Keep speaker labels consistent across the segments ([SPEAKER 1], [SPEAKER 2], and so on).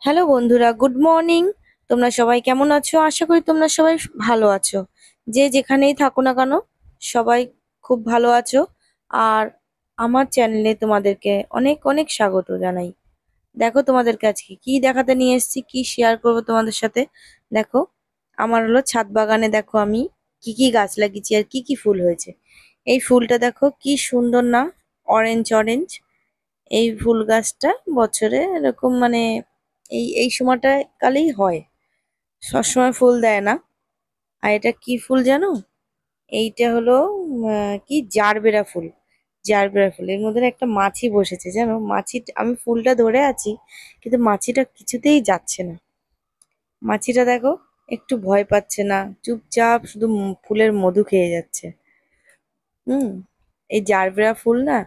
[SPEAKER 1] Hello বন্ধুরা, good morning. তোমরা সবাই কেমন আছো? আশা করি তোমরা সবাই ভালো আছো। যে যেখানেই থাকো না কেন, সবাই খুব ভালো আছো। আর আমার চ্যানেলে তোমাদেরকে অনেক অনেক স্বাগত জানাই। দেখো তোমাদেরকে আজকে কি দেখাতে নিয়ে এসেছি, কি শেয়ার করবো তোমাদের সাথে। দেখো, আমার হলো ছাদ বাগানে। দেখো আমি কি কি গাছ লাগিয়েছি আর কি কি ফুল হয়েছে। এই ফুলটা দেখো কি সুন্দর না, অরেঞ্জ অরেঞ্জ। এই ফুল গাছটা বছরে এরকম মানে এই সময়টা কালেই হয়, সবসময় ফুল দেয় না। আর এটা কি ফুল জানো? এইটা হলো কি জারবেরা ফুল। জারবেরা ফুল, এর মধ্যে না একটা মাছি বসেছে জানো। মাছি, আমি ফুলটা ধরে আছি কিন্তু মাছিটা কিছুতেই যাচ্ছে না। মাছিটা দেখো, একটু ভয় পাচ্ছে না, চুপচাপ শুধু ফুলের মধু খেয়ে যাচ্ছে। হুম। এই জারবেরা ফুল না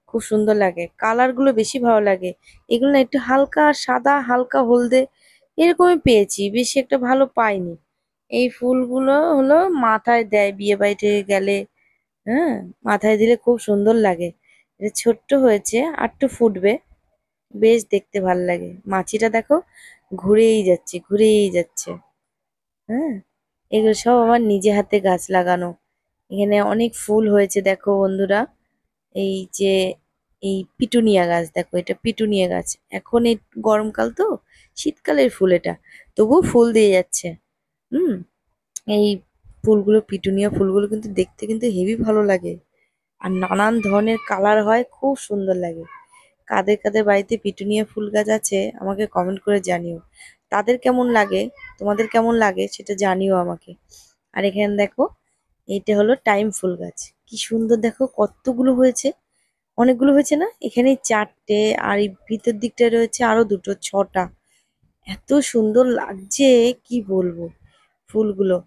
[SPEAKER 1] খুব সুন্দর লাগে, কালার গুলো বেশি ভালো লাগে। এগুলো না একটু হালকা সাদা, হালকা হলদে এরকমই পেয়েছি, বেশি একটা ভালো পাইনি। এই ফুলগুলো হলো মাথায় দেয় বিয়ে বাড়িতে গেলে। হ্যাঁ, মাথায় দিলে খুব সুন্দর লাগে। এটা ছোট্ট হয়েছে, আর একটু ফুটবে, বেশ দেখতে ভালো লাগে। মাছিটা দেখো ঘুরেই যাচ্ছে, ঘুরেই যাচ্ছে। হ্যাঁ, এগুলো সব আমার নিজে হাতে গাছ লাগানো। এখানে অনেক ফুল হয়েছে দেখো বন্ধুরা। এই যে এই পিটুনিয়া গাছ, দেখো এটা পিটুনিয়া গাছ। এখন এই গরমকাল তো, শীতকালের ফুল এটা, তবুও ফুল দিয়ে যাচ্ছে। হুম। এই ফুলগুলো, পিটুনিয়া ফুলগুলো কিন্তু দেখতে কিন্তু হেভি ভালো লাগে। আর নানান ধরনের কালার হয়, খুব সুন্দর লাগে। কাদের কাদের বাড়িতে পিটুনিয়া ফুল গাছ আছে আমাকে কমেন্ট করে জানিও। তাদের কেমন লাগে, তোমাদের কেমন লাগে সেটা জানিও আমাকে। আর এখানে দেখো, এইটা হলো টাইম ফুল গাছ। কি সুন্দর দেখো, কতগুলো হয়েছে, অনেকগুলো হয়েছে না। এখানে চারটে, আর এই ভিতর দিকটায় রয়েছে আরো দুটো, ছটা। এত সুন্দর লাগছে, কি বলবো। ফুলগুলো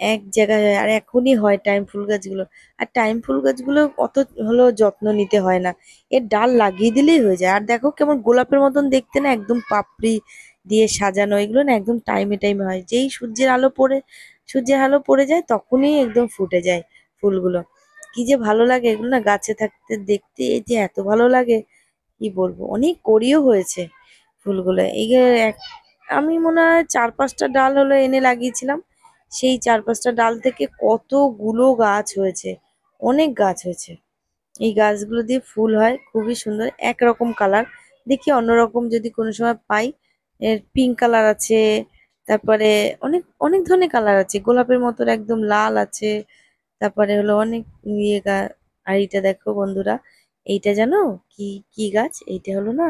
[SPEAKER 1] এক জায়গায় হয়, আর এখনই হয় টাইম ফুল গাছগুলো। আর টাইম ফুল গাছগুলো অত হলো যত্ন নিতে হয় না, এর ডাল লাগিয়ে দিলেই হয়ে যায়। আর দেখো কেমন গোলাপের মতন দেখতে না, একদম পাপড়ি দিয়ে সাজানো। এগুলো না একদম টাইমে টাইমে হয়, যেই সূর্যের আলো পড়ে যায় তখনই একদম ফুটে যায় ফুলগুলো। কি যে ভালো লাগে এগুলো না গাছে থাকতে, দেখতে এই যে এত ভালো লাগে, কি বলবো। অনেক কড়িও হয়েছে ফুলগুলো। এই যে আমি মনে হয় 4-5টা ডাল হলো এনে লাগিয়েছিলাম, সেই 4-5টা ডাল থেকে কতগুলো গাছ হয়েছে, অনেক গাছ হয়েছে। এই গাছগুলো দিয়ে ফুল হয় খুবই সুন্দর, একরকম কালার। দেখি অন্যরকম যদি কোনো সময় পাই। এর পিঙ্ক কালার আছে, তারপরে অনেক অনেক ধরনের কালার আছে, গোলাপের মতো একদম লাল আছে। তারপরে হলো অনেক আর এইটা দেখো বন্ধুরা, এইটা জানো কি কি গাছ? এইটা হলো না,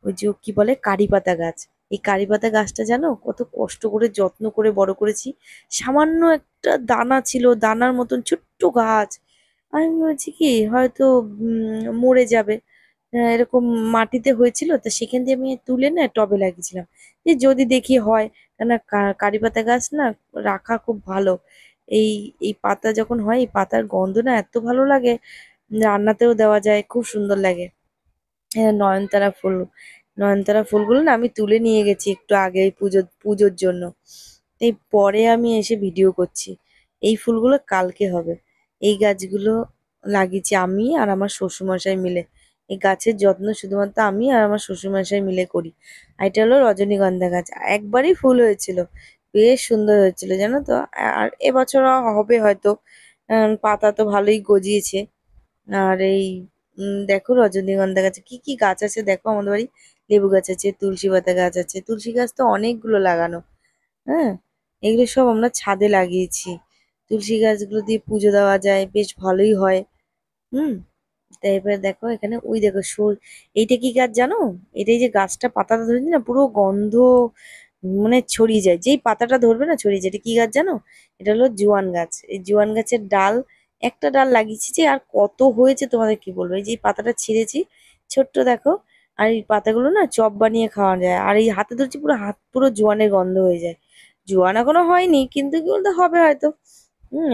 [SPEAKER 1] ওই যে কি বলে কারি পাতা গাছ। এই কারি পাতা গাছটা জানো কত কষ্ট করে যত্ন করে বড় করেছি। সামান্য একটা দানা ছিল, দানার মতন ছোট্ট গাছ। আমি বলছি কি হয়তো মরে যাবে। এরকম মাটিতে হয়েছিল, তো সেখান দিয়ে আমি তুলে না টবে লাগিয়েছিলাম, যে যদি দেখি হয়। কেন, কারি পাতা গাছ না রাখা খুব ভালো। এই এই পাতা যখন হয়, এই পাতার গন্ধ না এত ভালো লাগে, রান্নাতেও দেওয়া যায়, খুব সুন্দর লাগে। নয়নতারা ফুল, নয়নতারা ফুলগুলো না আমি তুলে নিয়ে গেছি একটু আগে এই পুজোর জন্য। এই পরে আমি এসে ভিডিও করছি। এই ফুলগুলো কালকে হবে। এই গাছগুলো লাগিয়েছি আমি আর আমার শ্বশুরমশাই মিলে। এই গাছের যত্ন শুধুমাত্র আমি আর আমার শ্বশুরমশাই মিলে করি। আর এটা হলো রজনীগন্ধা গাছ, একবারই ফুল হয়েছিল, বেশ সুন্দর হয়েছিল জানো তো। আর এবছর হবে হয়তো, পাতা তো ভালোই গজিয়েছে। আর এই দেখো রজনীগন্ধা গাছে কি কি গাছ আছে দেখো আমাদের বাড়ি। লেবু গাছ আছে, তুলসী পাতা গাছ আছে, তুলসী গাছ তো অনেকগুলো লাগানো। হ্যাঁ, এগুলো সব আমরা ছাদে লাগিয়েছি। তুলসী গাছগুলো দিয়ে পুজো দেওয়া যায়, বেশ ভালোই হয়। হুম। তাই এবার দেখো এখানে, ওই দেখো এইটা কি গাছ জানো? এটাই যে গাছটা পাতাটা ধরেছি না, পুরো গন্ধ মানে ছড়িয়ে যায়, যেই পাতাটা ধরবে না ছড়িয়ে যায়। এটা কি গাছ জানো? এটা হলো জোয়ান গাছ। এই জোয়ান গাছের ডাল, একটা ডাল লাগিয়েছি যে, আর কত হয়েছে তোমাদের কি বলবো। এই যে পাতাটা ছিঁড়েছি, ছোট্ট দেখো। আর এই পাতাগুলো না চপ বানিয়ে খাওয়া যায়। আর এই হাতে ধরছি, পুরো হাত পুরো জোয়ানের গন্ধ হয়ে যায়। জোয়ান এখনো হয়নি কিন্তু কি বলতে হবে হয়তো।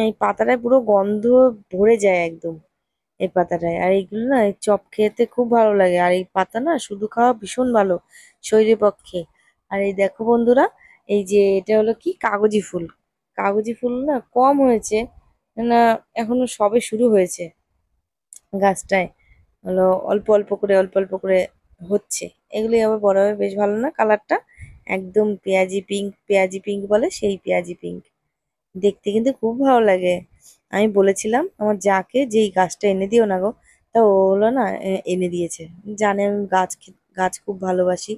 [SPEAKER 1] এই পাতাটায় পুরো গন্ধ ভরে যায় একদম, এই পাতাটায়। আর এইগুলো না এই চপ খেতে খুব ভালো লাগে। আর এই পাতা না শুধু খাওয়া ভীষণ ভালো শরীরের পক্ষে। আর এই দেখো বন্ধুরা, এই যে এটা হলো কি কাগজি ফুল। কাগজি ফুল না কম হয়েছে, না এখনো সবে শুরু হয়েছে গাছটায়। হলো অল্প অল্প করে, অল্প অল্প করে হচ্ছে। এগুলি আবার বড় হবে বেশ ভালো না কালারটা। একদম পেঁয়াজি পিঙ্ক বলে সেই পেঁয়াজি পিঙ্ক। দেখতে কিন্তু খুব ভালো লাগে। আমি বলেছিলাম আমার যাকে যে এই গাছটা এনে দিও না গো, তা ও হলো না এনে দিয়েছে। জানে আমি গাছ খুব ভালোবাসি।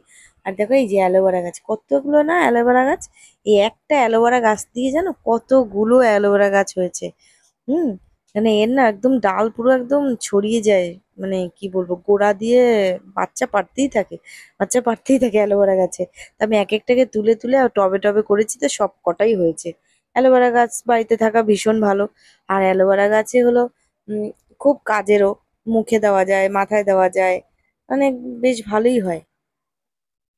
[SPEAKER 1] আর দেখো এই যে অ্যালোভেরা গাছ, কতগুলো না অ্যালোভেরা গাছ। এই একটা অ্যালোভেরা গাছ দিয়ে জানো কতগুলো অ্যালোভেরা গাছ হয়েছে। হুম। মানে এর না একদম ডাল পুরো একদম ছড়িয়ে যায়। মানে কি বলবো, গোড়া দিয়ে বাচ্চা পাড়তেই থাকে, বাচ্চা পাড়তেই থাকে অ্যালোভেরা গাছে। তা আমি এক একটাকে তুলে তুলে আর টবে টবে করেছি, তো সব কটাই হয়েছে। অ্যালোভেরা গাছ বাড়িতে থাকা ভীষণ ভালো। আর অ্যালোভেরা গাছে হলো উম, খুব কাজেরও। মুখে দেওয়া যায়, মাথায় দেওয়া যায়, মানে বেশ ভালোই হয়।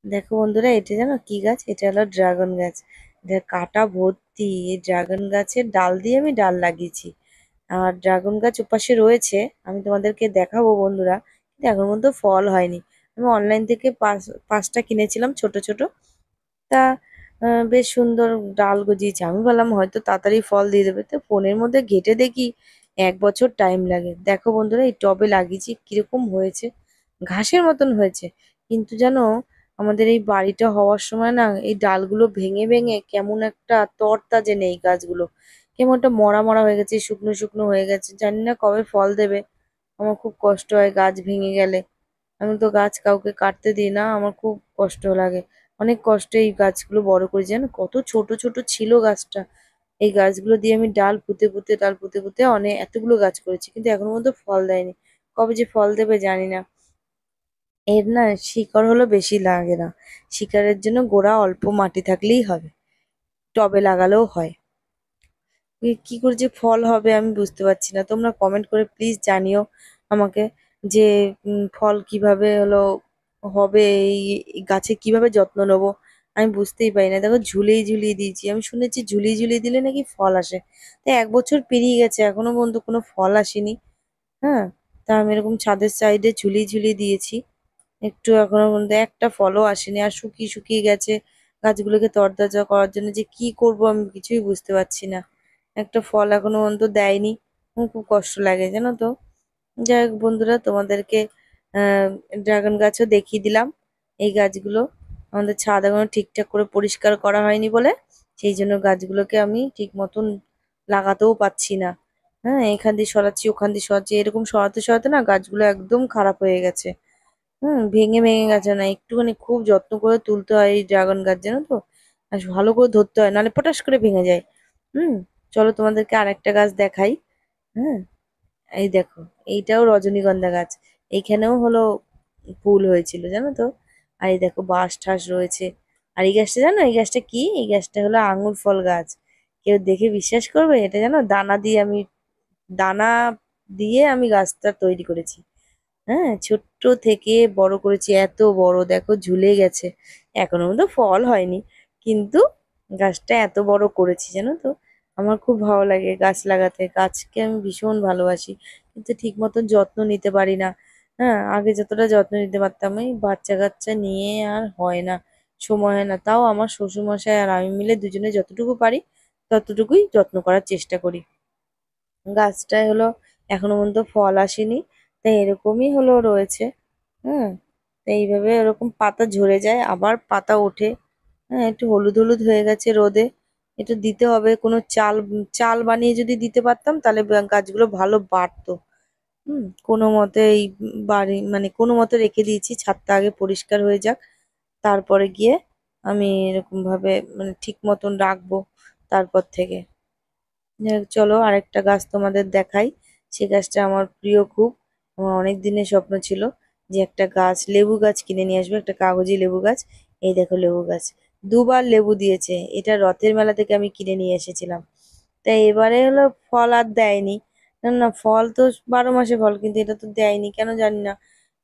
[SPEAKER 1] দেখো বন্ধুরা, এটা জানো কি গাছ? এটা হলো ড্রাগন গাছ। এটা কাটা ভর্তি। এই ড্রাগন গাছের ডাল দিয়ে আমি ডাল লাগিয়েছি। আর ড্রাগন গাছ ওপাশে রয়েছে, আমি তোমাদেরকে দেখাবো বন্ধুরা, কিন্তু এখন পর্যন্ত ফল হয়নি। আমি অনলাইন থেকে পাঁচটা কিনেছিলাম ছোট ছোট। তা বেশ সুন্দর ডাল গজিয়েছে। আমি বললাম হয়তো তাড়াতাড়ি ফল দিয়ে দেবে, তো ফোনের মধ্যে ঘেঁটে দেখি 1 বছর টাইম লাগে। দেখো বন্ধুরা, এই টবে লাগিয়েছি কিরকম হয়েছে, ঘাসের মতন হয়েছে। কিন্তু জানো, আমাদের এই বাড়িটা হওয়ার সময় না এই ডালগুলো ভেঙে ভেঙে কেমন একটা তরতাজা নেই গাছগুলো, কেমন একটা মরা মরা হয়ে গেছে, শুকনো শুকনো হয়ে গেছে। জানি না কবে ফল দেবে। আমার খুব কষ্ট হয় গাছ ভেঙে গেলে। আমি তো গাছ কাউকে কাটতে দিই না, আমার খুব কষ্ট লাগে। অনেক কষ্টে এই গাছগুলো বড় করেছি, জানো কত ছোট ছোট ছিল গাছটা। এই গাছগুলো দিয়ে আমি ডাল পুঁতে পুঁতে অনেক এতগুলো গাছ করেছি, কিন্তু এখনো পর্যন্ত ফল দেয়নি। কবে যে ফল দেবে জানি না। এর না শিকড় হলো বেশি লাগে না। শিকড়ের জন্য গোড়া অল্প মাটি থাকলেই হবে, টবে লাগালেও হয়। কি করে যে ফল হবে আমি বুঝতে পারছি না। তোমরা কমেন্ট করে প্লিজ জানিও আমাকে যে ফল কিভাবে হলো হবে, এই গাছে কিভাবে যত্ন নেবো। আমি বুঝতেই পারি না। দেখো ঝুলিয়ে ঝুলিয়ে দিয়েছি, আমি শুনেছি ঝুলিয়ে ঝুলিয়ে দিলে নাকি ফল আসে। তাই 1 বছর পেরিয়ে গেছে, এখনো পর্যন্ত কোনো ফল আসেনি। হ্যাঁ। তা আমি এরকম ছাদের সাইডে ঝুলিয়ে ঝুলিয়ে দিয়েছি, একটু এখনো পর্যন্ত একটা ফলও আসেনি। আর শুকিয়ে শুকিয়ে গেছে। গাছগুলোকে তরতাজা করার জন্য যে কি করব আমি কিছুই বুঝতে পারছি না। একটা ফল এখনো পর্যন্ত দেয়নি। আমার খুব কষ্ট লাগে জানো তো। যাই হোক বন্ধুরা, তোমাদেরকে আহ ড্রাগন গাছও দেখিয়ে দিলাম। এই গাছগুলো আমাদের ছাদ এখনো ঠিকঠাক করে পরিষ্কার করা হয়নি বলে সেই জন্য গাছগুলোকে আমি ঠিক মতন লাগাতেও পাচ্ছি না। হ্যাঁ, এখান দিয়ে সরাচ্ছি ওখান দিয়ে সরাচ্ছি, এরকম সরাতে সরাতে না গাছগুলো একদম খারাপ হয়ে গেছে। ভেঙে ভেঙে গেছে না, একটুখানি খুব যত্ন করে তুলতে হয় এই ড্রাগন গাছ, জানো তো। আর ভালো করে ধরতে হয়, নাহলে পটাশ করে ভেঙে যায়। হুম। চলো তোমাদেরকে আরেকটা গাছ দেখাই। হ্যাঁ। এই দেখো, এইটাও রজনীগন্ধা গাছ। এইখানেও হলো ফুল হয়েছিল জানো তো। আর এই দেখো বাঁশ ঠাস রয়েছে। আর এই গাছটা জানো, এই গাছটা কি? এই গাছটা হলো আঙ্গুর ফল গাছ। কেউ দেখে বিশ্বাস করবে? এটা জানো দানা দিয়ে আমি গাছটা তৈরি করেছি। হ্যাঁ, ছোট্ট থেকে বড় করেছি, এত বড় দেখো ঝুলে গেছে। এখনো পর্যন্ত ফল হয়নি, কিন্তু গাছটা এত বড় করেছি জানো তো। আমার খুব ভালো লাগে গাছ লাগাতে, গাছকে আমি ভীষণ ভালোবাসি। কিন্তু ঠিক মতন যত্ন নিতে পারি না। হ্যাঁ, আগে যতটা যত্ন নিতে পারতাম, এই বাচ্চা কাচ্চা নিয়ে আর হয় না, সময় হয় না। তাও আমার শ্বশুরমশাই আর আমি মিলে দুজনে যতটুকু পারি ততটুকুই যত্ন করার চেষ্টা করি। গাছটায় হলো এখনো পর্যন্ত ফল আসেনি, তাই এরকমই হলো রয়েছে। হ্যাঁ। তো এইভাবে ওরকম পাতা ঝরে যায়, আবার পাতা ওঠে। হ্যাঁ, একটু হলুদ হলুদ হয়ে গেছে রোদে। একটু দিতে হবে কোনো চাল, চাল বানিয়ে যদি দিতে পারতাম তাহলে গাছগুলো ভালো বাড়তো। কোনো মতে এই বাড়ি মানে কোনো মতে রেখে দিয়েছি, ছাদটা আগে পরিষ্কার হয়ে যাক, তারপরে গিয়ে আমি এরকম ভাবে মানে ঠিক মতন রাখবো তারপর থেকে। যাই হোক, চলো আরেকটা গাছ তোমাদের দেখাই। সে গাছটা আমার প্রিয় খুব। আমার অনেক দিনের স্বপ্ন ছিল যে একটা গাছ, লেবু গাছ কিনে নিয়ে আসবো, একটা কাগজি লেবু গাছ। এই দেখো লেবু গাছ, দুবার লেবু দিয়েছে। এটা রথের মেলা থেকে আমি কিনে নিয়ে এসেছিলাম। তাই এবারে হলো ফল আর দেয়নি। না না, ফল তো 12 মাসে ফল, কিন্তু এটা তো দেয়নি কেন জানি না।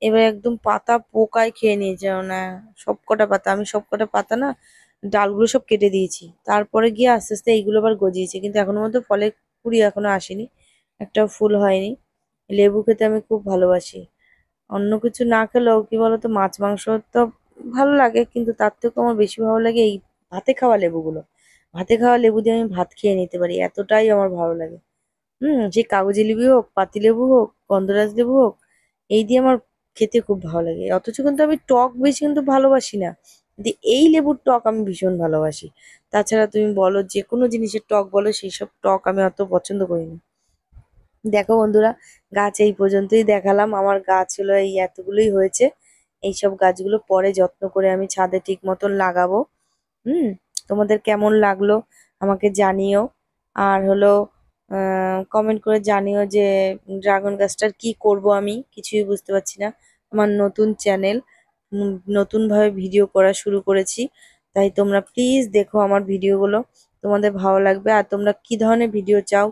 [SPEAKER 1] এবার একদম পাতা পোকায় খেয়ে নিয়েছে না, সবকটা পাতা। আমি সবকটা পাতা না ডালগুলো সব কেটে দিয়েছি, তারপরে গিয়ে আস্তে আস্তে এইগুলো আবার গজিয়েছে, কিন্তু এখনো মধ্যে ফলের কুড়ি এখনো আসেনি, একটাও ফুল হয়নি। লেবু খেতে আমি খুব ভালোবাসি। অন্য কিছু না খেলেও কি বলতো, মাছ মাংস তো ভালো লাগে, কিন্তু তার থেকেও আমার বেশি ভালো লাগে এই ভাতে খাওয়া লেবুগুলো। ভাতে খাওয়া লেবু দিয়ে আমি ভাত খেয়ে নিতে পারি, এতটাই আমার ভালো লাগে। সে কাগজি লেবু হোক, পাতি লেবু হোক, গন্ধরাজ লেবু হোক, এই দিয়ে আমার খেতে খুব ভালো লাগে। অথচ কিন্তু আমি টক বেশি কিন্তু ভালোবাসি না। কিন্তু এই লেবুর টক আমি ভীষণ ভালোবাসি। তাছাড়া তুমি বলো যে কোনো জিনিসের টক বলো, সেই সব টক আমি অত পছন্দ করি না। দেখো বন্ধুরা, গাছ এই পর্যন্তই দেখালাম। আমার গাছ হলো এই এতগুলোই হয়েছে। এইসব গাছগুলো পরে যত্ন করে আমি ছাদে ঠিক মতন লাগাবো। হুম, তোমাদের কেমন লাগলো আমাকে জানিও। আর হলো কমেন্ট করে জানিও যে ড্রাগন গাছটার কি করব, আমি কিছুই বুঝতে পারছি না। আমার নতুন চ্যানেল, নতুনভাবে ভিডিও করা শুরু করেছি। তাই তোমরা প্লিজ দেখো আমার ভিডিওগুলো, তোমাদের ভালো লাগবে। আর তোমরা কি ধরনের ভিডিও চাও,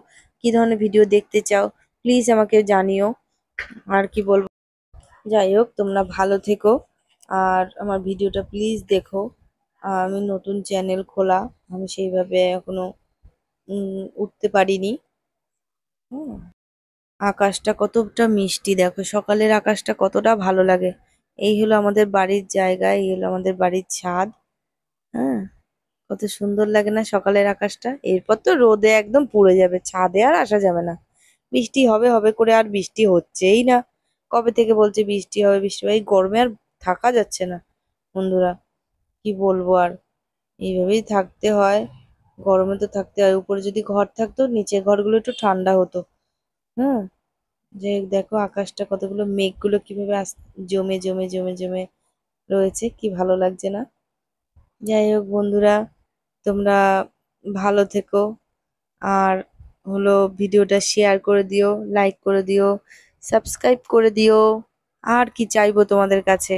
[SPEAKER 1] কি ধরনের ভিডিও দেখতে চাও, প্লিজ আমাকে জানিও। আর কি বলবো, যাই হোক তোমরা ভালো থেকো। আর আমার ভিডিওটা প্লিজ দেখো। আমি নতুন চ্যানেল খোলা, আমি সেইভাবে এখনো উঠতে পারিনি। হুম, আকাশটা কতটা মিষ্টি দেখো, সকালের আকাশটা কতটা ভালো লাগে। এই হলো আমাদের বাড়ির জায়গা, এই হলো আমাদের বাড়ির ছাদ। হ্যাঁ, কত সুন্দর লাগে না সকালের আকাশটা। এরপর তো রোদে একদম পুড়ে যাবে, ছাদে আর আসা যাবে না। বৃষ্টি হবে হবে করে আর বৃষ্টি হচ্ছেই না। কবে থেকে বলছে বৃষ্টি হবে বৃষ্টি হবে, এই গরমে আর থাকা যাচ্ছে না বন্ধুরা। কি বলবো আর, এইভাবেই থাকতে হয়। গরমে তো থাকতে হয়, উপরে যদি ঘর থাকতো নিচের ঘরগুলো একটু ঠান্ডা হতো। হুম, যে দেখো আকাশটা কতগুলো মেঘগুলো কিভাবে জমে জমে জমে জমে রয়েছে, কি ভালো লাগছে না। যাই হোক বন্ধুরা, তোমরা ভালো থেকো। আর হলো ভিডিওটা শেয়ার করে দিও, লাইক করে দিও, সাবস্ক্রাইব করে দিও। আর কি চাইবো তোমাদের কাছে,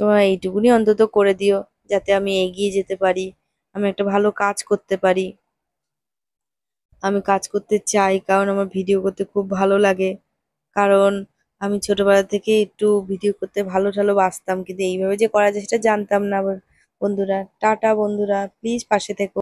[SPEAKER 1] তোমরা এইটুকুনি অন্তত করে দিও, যাতে আমি এগিয়ে যেতে পারি, আমি একটা ভালো কাজ করতে পারি। আমি কাজ করতে চাই কারণ আমার ভিডিও করতে খুব ভালো লাগে। কারণ আমি ছোটবেলা থেকে একটু ভিডিও করতে ভালো টালো বাসতাম, কিন্তু এইভাবে যে করা যায় সেটা জানতাম না। বন্ধুরা টাটা, বন্ধুরা প্লিজ পাশে থেকো।